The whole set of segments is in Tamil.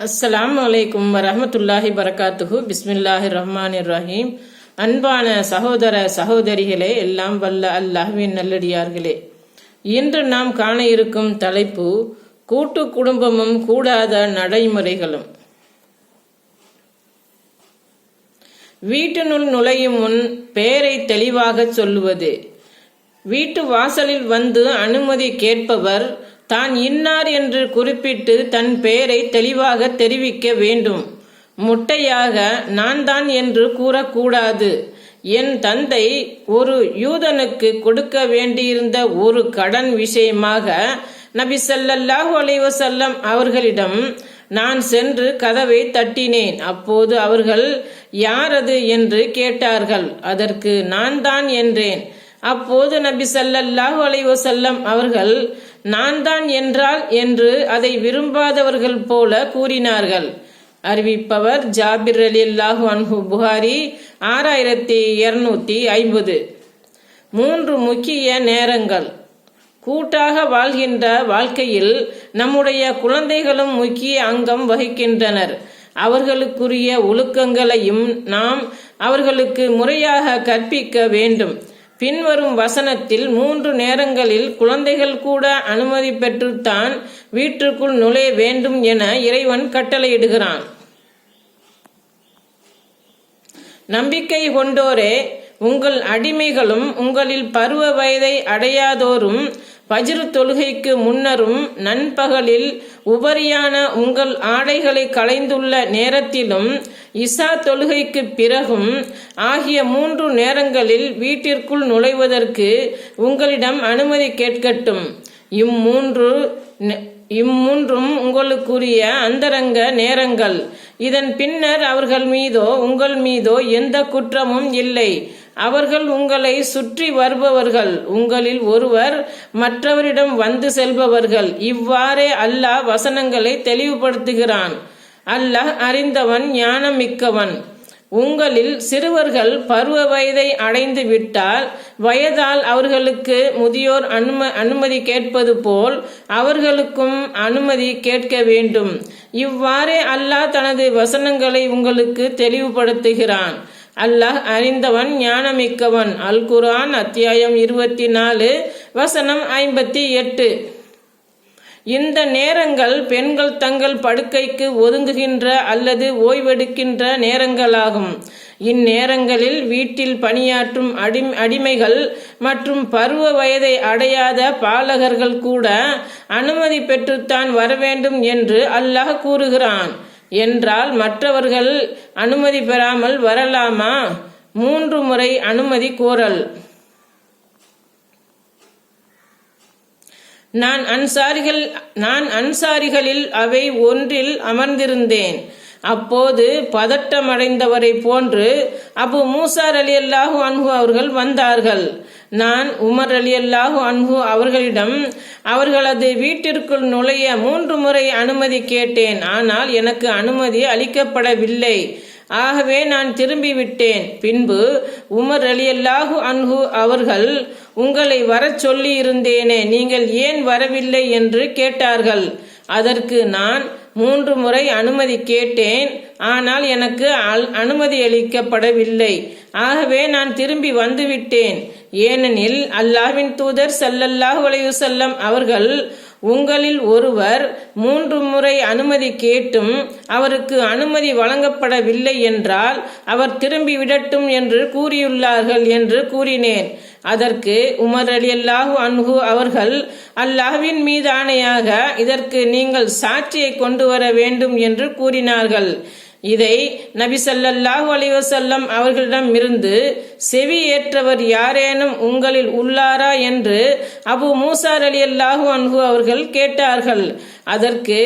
அஸ்ஸலாமு அலைக்கும் வரஹ்மத்துல்லாஹி பரகாத்துஹு. பிஸ்மில்லாஹிர் ரஹ்மானிர் ரஹீம். அன்பான சகோதர சகோதரிகளே, எல்லாம் வல்ல அல்லாஹ்வின் நல்லடியார்களே, இன்று நாம் காண இருக்கும் தலைப்பு கூட்டு குடும்பமும் கூடாத நடைமுறைகளும். வீட்டினுள் நுழையும் முன் பெயரை தெளிவாக சொல்லுவது. வீட்டு வாசலில் வந்து அனுமதி கேட்பவர் தான் இன்னார் என்று குறிப்பிட்டு தன் பெயரை தெளிவாக தெரிவிக்க வேண்டும். முட்டையாக நான் தான் என்று கூறக்கூடாது. என் தந்தை ஒரு யூதனுக்கு கொடுக்க வேண்டியிருந்த ஒரு கடன் விஷயமாக நபி ஸல்லல்லாஹு அலைஹி வஸல்லம் அவர்களிடம் நான் சென்று கதவை தட்டினேன். அப்போது அவர்கள் யாரது என்று கேட்டார்கள். அதற்கு நான் தான் என்றேன். அப்போது நபி ஸல்லல்லாஹு அலைஹி வஸல்லம் அவர்கள் நான் தான் என்றால் என்று அதை விரும்பாதவர்கள் போல கூறினார்கள். அறிவிப்பவர் ஜாபிர் ரலியல்லாஹு அன்ஹு, புகாரி 6250. 3 முக்கிய நேரங்கள். கூட்டாக வாழ்கின்ற வாழ்க்கையில் நம்முடைய குழந்தைகளும் முக்கிய அங்கம் வகிக்கின்றனர். அவர்களுக்குரிய ஒழுக்கங்களையும் நாம் அவர்களுக்கு முறையாக கற்பிக்க வேண்டும். பின்வரும் வசனத்தில் 3 நேரங்களில் குழந்தைகள் கூட அனுமதி பெற்றுத்தான் வீட்டிற்குள் நுழைய வேண்டும் என இறைவன் கட்டளையிடுகிறான். நம்பிக்கை கொண்டோரே, உங்கள் அடிமைகளும் உங்களில் பருவ வயதை அடையாதோரும் பஜ்ர் தொழுகைக்கு முன்னரும் நண்பகலில் உபரியான உங்கள் ஆடைகளை களைந்துள்ள நேரத்திலும் இசா தொழுகைக்கு பிறகும் ஆகிய 3 நேரங்களில் வீட்டிற்குள் நுழைவதற்கு உங்களிடம் அனுமதி கேட்கட்டும். இம்மூன்றும் உங்களுக்குரிய அந்தரங்க நேரங்கள். இதன் பின்னர் அவர்கள் மீதோ உங்கள் மீதோ எந்த குற்றமும் இல்லை. அவர்கள் உங்களை சுற்றி வருபவர்கள், உங்களில் ஒருவர் மற்றவரிடம் வந்து செல்பவர்கள். இவ்வாறே அல்லாஹ் வசனங்களை தெளிவுபடுத்துகிறான். அல்லாஹ் அறிந்தவன், ஞானம் மிக்கவன். உங்களில் சிறுவர்கள் பருவ வயதை அடைந்து விட்டால் வயதால் அவர்களுக்கு முதியோர் அனுமதி கேட்பது போல் அவர்களுக்கும் அனுமதி கேட்க வேண்டும். இவ்வாறே அல்லாஹ் தனது வசனங்களை உங்களுக்கு தெளிவுபடுத்துகிறான். அல்லாஹ் அறிந்தவன், ஞானமிக்கவன். அல் குர்ஆன் அத்தியாயம் 24 வசனம் 58. இந்த நேரங்கள் பெண்கள் தங்கள் படுக்கைக்கு ஒதுங்குகின்ற அல்லது ஓய்வெடுக்கின்ற நேரங்களாகும். இந்நேரங்களில் வீட்டில் பணியாற்றும் அடிமைகள் மற்றும் பருவ வயதை அடையாத பாலகர்கள் கூட அனுமதி பெற்றுத்தான் வரவேண்டும் என்று அல்லாஹ் கூறுகிறான். என்றால் மற்றவர்கள் அனுமதி பெறாமல் வரலாமா? 3 முறை அனுமதி கோரல். நான் அன்சாரிகளில் அவை ஒன்றில் அமர்ந்திருந்தேன். அப்போது பதட்டமடைந்தவரை போன்று அபு மூசா ரலியல்லாஹு அன்ஹு அவர்கள் வந்தார்கள். நான் உமர் ரலியல்லாஹு அன்ஹு அவர்களிடம் அவர்களது வீட்டிற்குள் நுழைய 3 முறை அனுமதி கேட்டேன். ஆனால் எனக்கு அனுமதி அளிக்கப்படவில்லை. ஆகவே நான் திரும்பிவிட்டேன். பின்பு உமர் ரலியல்லாஹு அன்ஹு அவர்கள் உங்களை வரச் சொல்லி இருந்தேனே, நீங்கள் ஏன் வரவில்லை என்று கேட்டார்கள். அதற்கு நான் 3 முறை அனுமதி கேட்டேன், ஆனால் எனக்கு அனுமதி அளிக்கப்படவில்லை. ஆகவே நான் திரும்பி வந்துவிட்டேன். ஏனெனில் அல்லாஹ்வின் தூதர் ஸல்லல்லாஹு அலைஹி வஸல்லம் அவர்கள் உங்களில் ஒருவர் 3 முறை அனுமதி கேட்டும் அவருக்கு அனுமதி வழங்கப்படவில்லை என்றால் அவர் திரும்பி விடட்டும் என்று கூறியுள்ளார்கள் என்று கூறினேன். அதற்கு உமர் ரலியல்லாஹு அன்ஹு அவர்கள் அல்லாஹ்வின் மீது ஆணையாக இதற்கு நீங்கள் சாட்சியை கொண்டு வர வேண்டும் என்று கூறினார்கள். இதை நபி ஸல்லல்லாஹு அலைஹி வஸல்லம் அவர்களிடம் இருந்து செவி ஏற்றவர் யாரேனும் உங்களில் உள்ளாரா என்று அபு மூசா ரலியல்லாஹு அன்ஹு அவர்கள் கேட்டார்கள். அதற்கு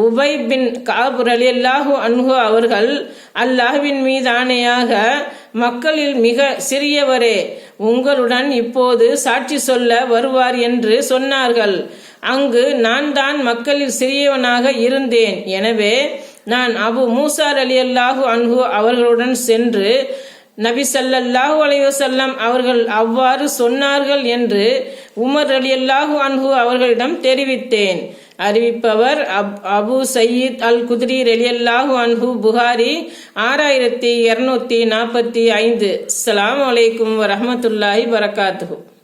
உபை பின் கஅப் ரலியல்லாஹு அன்ஹு அவர்கள் அல்லாஹ்வின் மீது ஆணையாக மக்களில் மிக சிறியவரே உங்களுடன் இப்போது சாட்சி சொல்ல வருவார் என்று சொன்னார்கள். அங்கு நான் தான் மக்களில் சிறியவனாக இருந்தேன். எனவே நான் அபு மூசா ரலியல்லாஹு அன்ஹு அவர்களுடன் சென்று நபி ஸல்லல்லாஹு அலைஹி வஸல்லம் அவர்கள் அவ்வாறு சொன்னார்கள் என்று உமர் ரலியல்லாஹு அன்ஹு அவர்களிடம் தெரிவித்தேன். அறிவிப்பவர் அபு சயீத் அல் குத்ரி ரலியல்லாஹு அன்ஹு, புகாரி 6245. அஸ்ஸலாமு அலைக்கும் வரஹ்மத்துல்லாஹி வரகாத்துஹு.